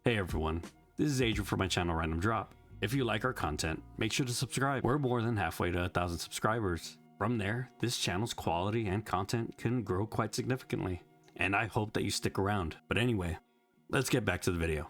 Hey everyone, this is Adrian from my channel Random Drop. If you like our content, make sure to subscribe. We're more than halfway to 1,000 subscribers. From there, this channel's quality and content can grow quite significantly, and I hope that you stick around. But anyway, let's get back to the video.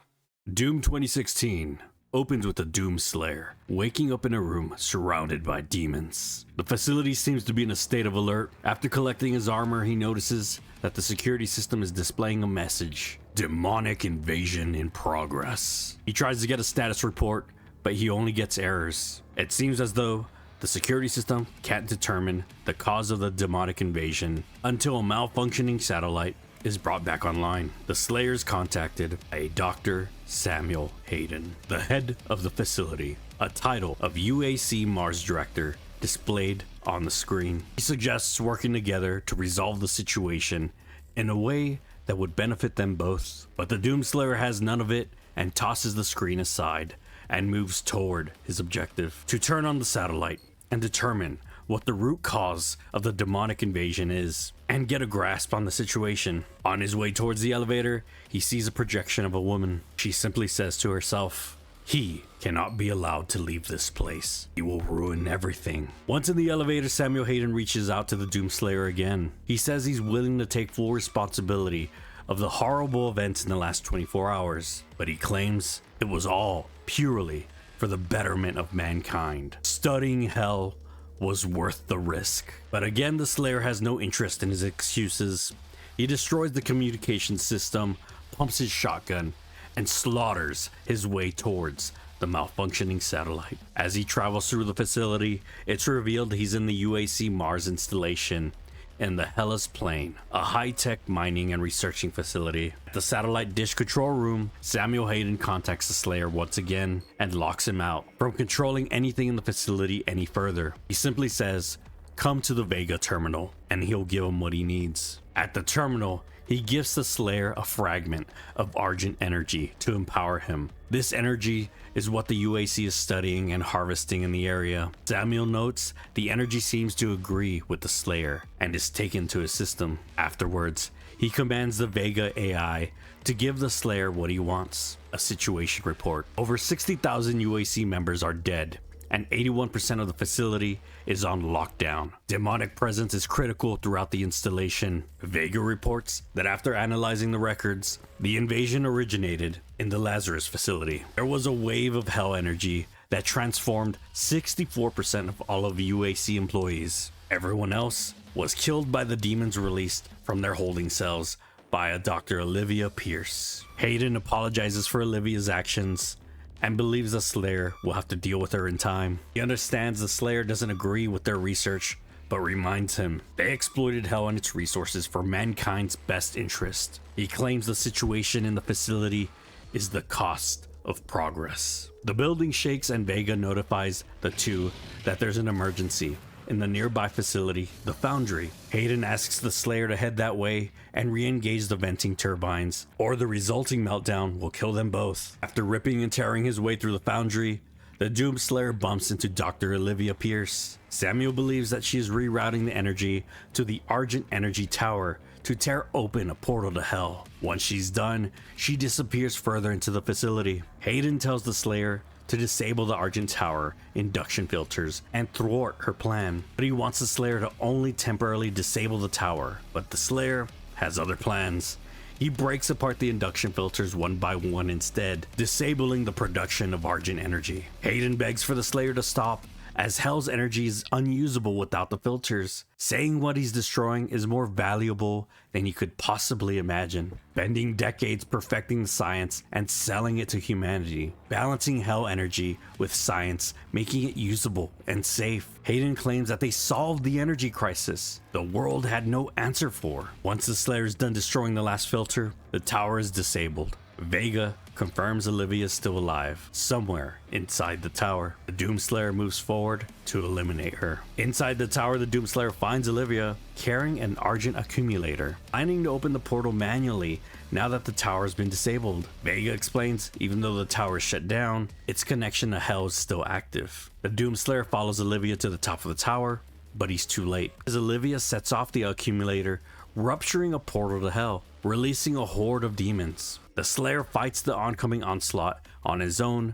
Doom 2016 opens with a Doom Slayer waking up in a room surrounded by demons. The facility seems to be in a state of alert. After collecting his armor, he notices that the security system is displaying a message: demonic invasion in progress. He tries to get a status report, but he only gets errors. It seems as though the security system can't determine the cause of the demonic invasion until a malfunctioning satellite is brought back online. The Slayer is contacted by a Dr. Samuel Hayden, the head of the facility, a title of UAC Mars Director displayed on the screen. He suggests working together to resolve the situation in a way that would benefit them both. But the Doomslayer has none of it and tosses the screen aside and moves toward his objective: to turn on the satellite and determine what the root cause of the demonic invasion is and get a grasp on the situation. On his way towards the elevator, he sees a projection of a woman. She simply says to herself, "He cannot be allowed to leave this place. He will ruin everything." Once in the elevator, Samuel Hayden reaches out to the Doomslayer again. He says he's willing to take full responsibility of the horrible events in the last 24 hours, but he claims it was all purely for the betterment of mankind. Studying hell was worth the risk. But again, the Slayer has no interest in his excuses. He destroys the communication system, pumps his shotgun, and slaughters his way towards the malfunctioning satellite. As he travels through the facility, it's revealed he's in the UAC Mars installation in the Hellas Plain, a high-tech mining and researching facility. At the satellite dish control room, Samuel Hayden contacts the Slayer once again and locks him out from controlling anything in the facility any further. He simply says, "Come to the Vega terminal," and he'll give him what he needs. At the terminal, he gives the Slayer a fragment of Argent energy to empower him. This energy is what the UAC is studying and harvesting in the area. Samuel notes the energy seems to agree with the Slayer and is taken to his system. Afterwards, he commands the Vega AI to give the Slayer what he wants: a situation report. Over 60,000 UAC members are dead, and 81% of the facility is on lockdown. Demonic presence is critical throughout the installation. Vega reports that after analyzing the records, the invasion originated in the Lazarus facility. There was a wave of hell energy that transformed 64% of all of UAC employees. Everyone else was killed by the demons released from their holding cells by a Dr. Olivia Pierce. Hayden apologizes for Olivia's actions and believes the Slayer will have to deal with her in time. He understands the Slayer doesn't agree with their research, but reminds him they exploited hell and its resources for mankind's best interest. He claims the situation in the facility is the cost of progress. The building shakes and Vega notifies the two that there's an emergency in the nearby facility, the Foundry. Hayden asks the Slayer to head that way and re-engage the venting turbines, or the resulting meltdown will kill them both. After ripping and tearing his way through the Foundry, the Doomslayer bumps into Dr. Olivia Pierce. Samuel believes that she is rerouting the energy to the Argent Energy Tower to tear open a portal to hell. Once she's done, she disappears further into the facility. Hayden tells the Slayer to disable the Argent Tower induction filters and thwart her plan, but he wants the Slayer to only temporarily disable the tower. But the Slayer has other plans. He breaks apart the induction filters one by one instead, disabling the production of Argent energy. Hayden begs for the Slayer to stop, as hell's energy is unusable without the filters, saying what he's destroying is more valuable than he could possibly imagine. Spending decades perfecting the science and selling it to humanity, balancing hell energy with science, making it usable and safe. Hayden claims that they solved the energy crisis the world had no answer for. Once the Slayer is done destroying the last filter, the tower is disabled. Vega confirms Olivia is still alive, somewhere inside the tower. The Doomslayer moves forward to eliminate her. Inside the tower, the Doomslayer finds Olivia carrying an Argent accumulator, planning to open the portal manually now that the tower has been disabled. Vega explains even though the tower is shut down, its connection to hell is still active. The Doomslayer follows Olivia to the top of the tower, but he's too late, as Olivia sets off the accumulator, rupturing a portal to hell, releasing a horde of demons. The Slayer fights the oncoming onslaught on his own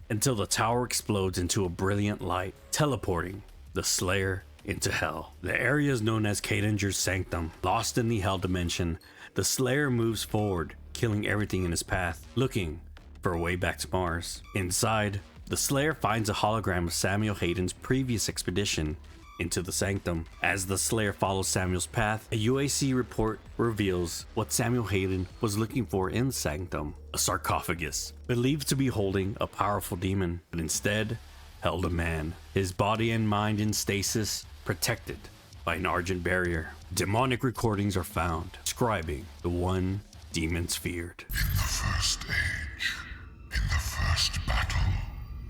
until the tower explodes into a brilliant light, teleporting the Slayer into Hell. The area is known as Kadinger's Sanctum. Lost in the Hell dimension, the Slayer moves forward, killing everything in his path, looking for a way back to Mars. Inside, the Slayer finds a hologram of Samuel Hayden's previous expedition into the Sanctum. As the Slayer follows Samuel's path, a UAC report reveals what Samuel Hayden was looking for in the Sanctum: a sarcophagus, believed to be holding a powerful demon, but instead held a man, his body and mind in stasis, protected by an argent barrier. Demonic recordings are found, describing the one demons feared. In the first age, in the first battle,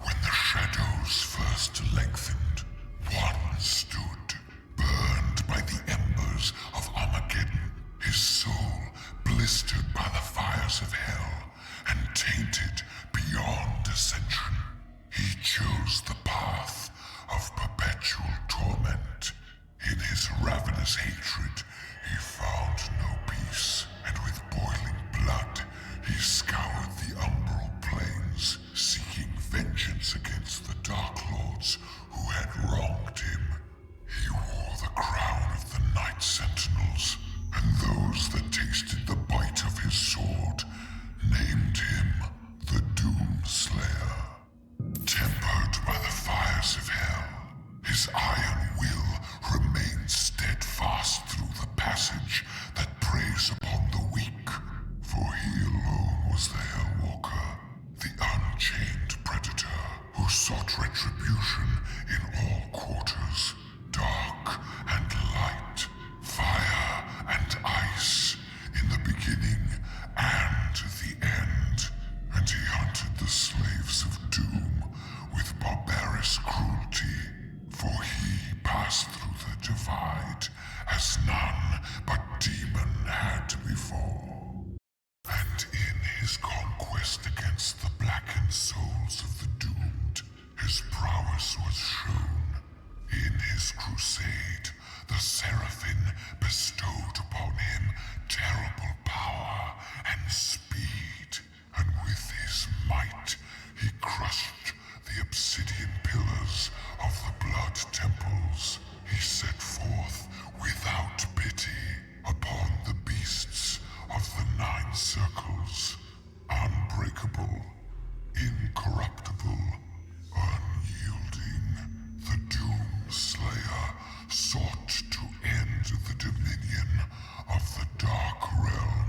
when the shadows first lengthened, one stood, burned by the embers of Armageddon, his soul blistered by the fires of hell, and tainted beyond ascension. He chose the path of perpetual torment. In his ravenous hatred, he found no peace, and with boiling blood, he scoured the umbral plains, seeking vengeance against the Dark Lords who had wronged him. He wore the crown of the Night Sentinels, and those that tasted the bite of his sword named him the Doom Slayer. Tempered by the fires of hell, his iron will remained steadfast through the passage that preys upon the weak, for he alone was the Hellwalker, the unchained predator who sought retribution in all quarters, dark and light, fire and ice, in the beginning and the end, and he hunted the slaves of doom with barbarous cruelty, for he passed through the divide as none but demon had before. And in his conquest against the blackened souls of the doomed, his prowess was shown. In his crusade, the Seraphim bestowed upon him terrible power and speed, and with his might he crushed the obsidian pillars of the blood temples. He set forth without pity upon the beasts of the 9 circles, unbreakable, incorruptible, unyielding. The Doom Slayer sought to end the dominion of the Dark Realm.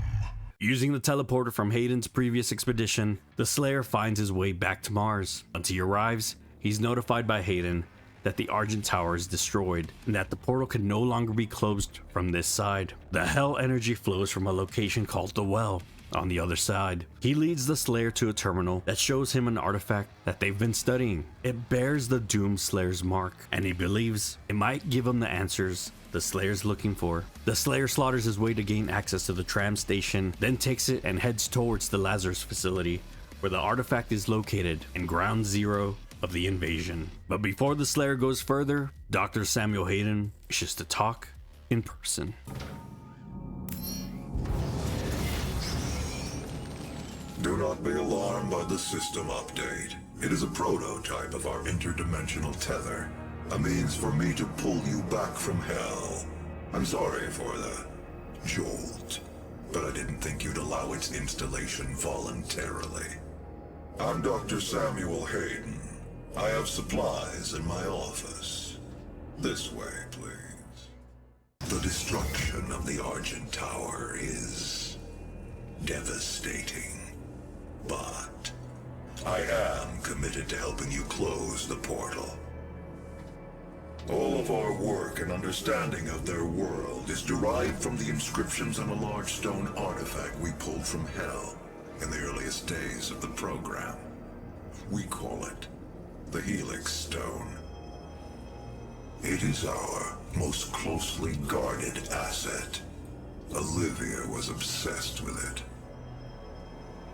Using the teleporter from Hayden's previous expedition, the Slayer finds his way back to Mars. Once he arrives, he's notified by Hayden that the Argent Tower is destroyed and that the portal can no longer be closed from this side. The Hell energy flows from a location called the Well on the other side. He leads the Slayer to a terminal that shows him an artifact that they've been studying. It bears the Doom Slayer's mark, and he believes it might give him the answers the Slayer's looking for. The Slayer slaughters his way to gain access to the tram station, then takes it and heads towards the Lazarus facility, where the artifact is located in ground zero of the invasion. But before the Slayer goes further, Dr. Samuel Hayden wishes to talk in person. Do not be alarmed by the system update. It is a prototype of our interdimensional tether, a means for me to pull you back from hell. I'm sorry for the jolt, but I didn't think you'd allow its installation voluntarily. I'm Dr. Samuel Hayden. I have supplies in my office. This way, please. The destruction of the Argent Tower is devastating, but I am committed to helping you close the portal. All of our work and understanding of their world is derived from the inscriptions on a large stone artifact we pulled from Hell in the earliest days of the program. We call it the Helix Stone. It is our most closely guarded asset. Olivia was obsessed with it.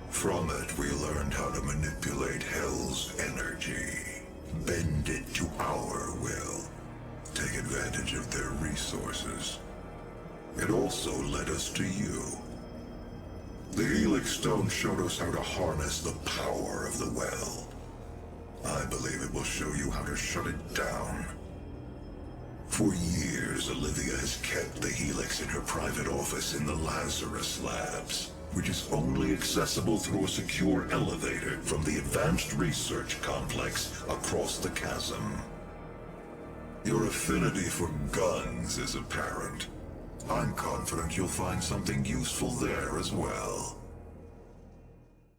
From it, we learned how to manipulate Hell's energy, bend it to our will, take advantage of their resources. It also led us to you. The Helix Stone showed us how to harness the power of the well. I believe it will show you how to shut it down. For years, Olivia has kept the Helix in her private office in the Lazarus Labs, which is only accessible through a secure elevator from the Advanced Research Complex across the chasm. Your affinity for guns is apparent. I'm confident you'll find something useful there as well.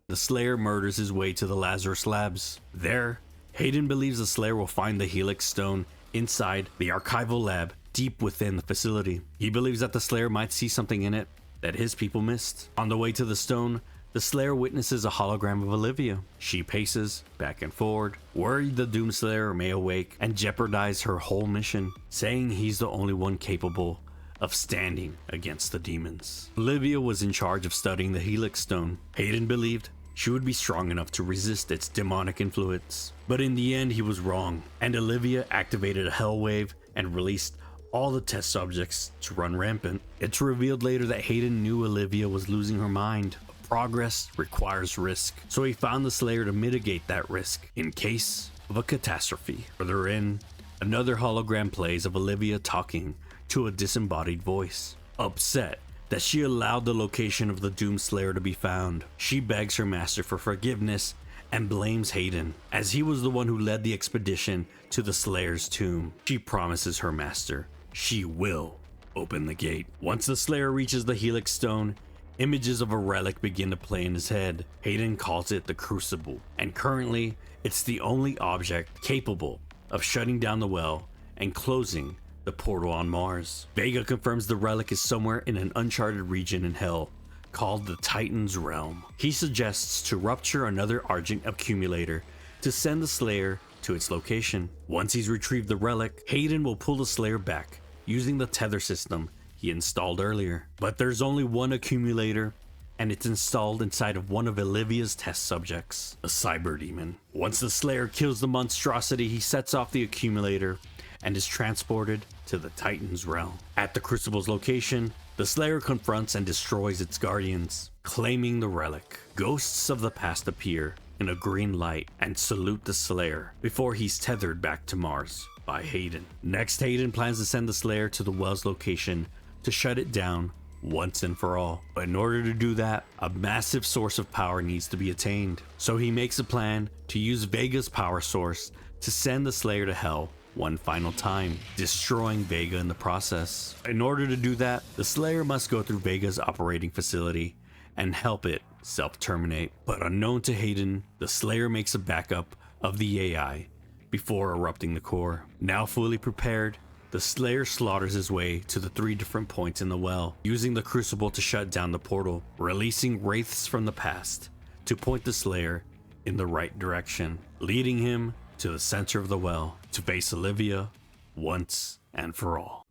The Slayer murders his way to the Lazarus Labs. There, Hayden believes the Slayer will find the Helix Stone inside the archival lab deep within the facility. He believes that the Slayer might see something in it that his people missed. On the way to the stone, the Slayer witnesses a hologram of Olivia. She paces back and forward, worried the Doomslayer may awake and jeopardize her whole mission, saying he's the only one capable of standing against the demons. Olivia was in charge of studying the Helix Stone. Hayden believed she would be strong enough to resist its demonic influence. But in the end, he was wrong, and Olivia activated a hell wave and released all the test subjects to run rampant. It's revealed later that Hayden knew Olivia was losing her mind. Progress requires risk, so he found the Slayer to mitigate that risk in case of a catastrophe. Further in, another hologram plays of Olivia talking to a disembodied voice. Upset that she allowed the location of the Doomslayer to be found, she begs her master for forgiveness and blames Hayden, as he was the one who led the expedition to the Slayer's tomb. She promises her master she will open the gate. Once the Slayer reaches the Helix Stone, images of a relic begin to play in his head. Hayden calls it the Crucible, and currently it's the only object capable of shutting down the well and closing the portal on Mars. Vega confirms the relic is somewhere in an uncharted region in Hell called the Titan's Realm. He suggests to rupture another Argent accumulator to send the Slayer to its location. Once he's retrieved the relic, Hayden will pull the Slayer back using the tether system he installed earlier. But there's only one accumulator, and it's installed inside of one of Olivia's test subjects, a cyber demon. Once the Slayer kills the monstrosity, he sets off the accumulator and is transported to the Titan's Realm. At the Crucible's location, the Slayer confronts and destroys its guardians, claiming the relic. Ghosts of the past appear in a green light and salute the Slayer before he's tethered back to Mars by Hayden. Next, Hayden plans to send the Slayer to the well's location to shut it down once and for all. But in order to do that, a massive source of power needs to be attained. So he makes a plan to use Vega's power source to send the Slayer to Hell one final time, destroying Vega in the process. In order to do that, the Slayer must go through Vega's operating facility and help it self-terminate. But unknown to Hayden, the Slayer makes a backup of the AI before erupting the core. Now fully prepared, the Slayer slaughters his way to the 3 different points in the well, using the Crucible to shut down the portal, releasing wraiths from the past to point the Slayer in the right direction, leading him to the center of the well to face Olivia once and for all.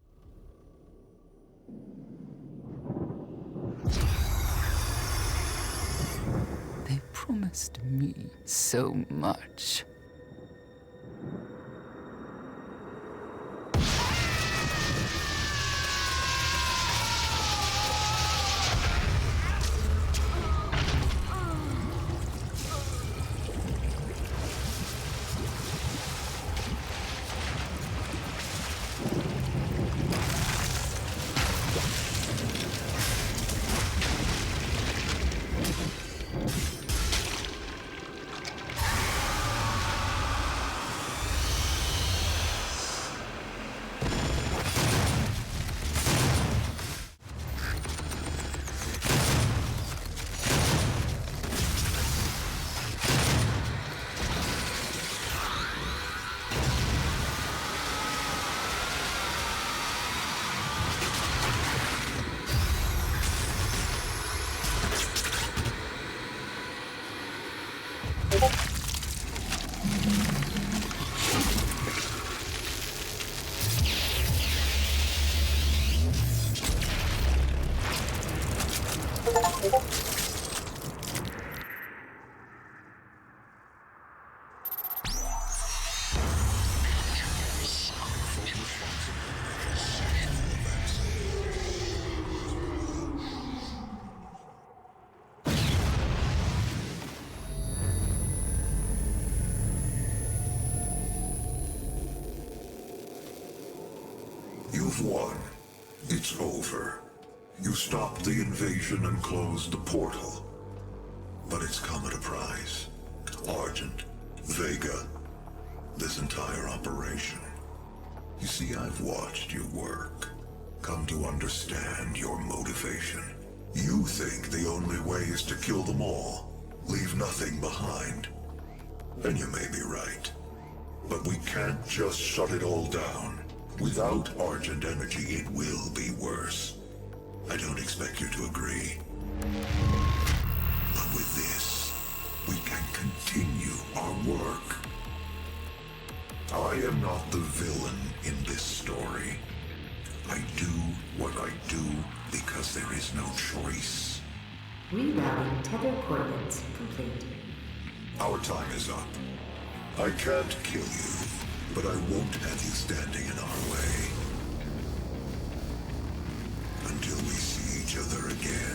They promised me so much. You've won. It's over. You stopped the invasion and closed the portal. But it's come at a price. Argent, Vega, this entire operation. You see, I've watched you work. Come to understand your motivation. You think the only way is to kill them all, leave nothing behind. And you may be right. But we can't just shut it all down. Without Argent energy, it will be worse. I don't expect you to agree. But with this, we can continue our work. I am not the villain in this story. I do what I do because there is no choice. Rerouting tether coordinates complete. Our time is up. I can't kill you, but I won't have you standing in our way. Until we see each other again.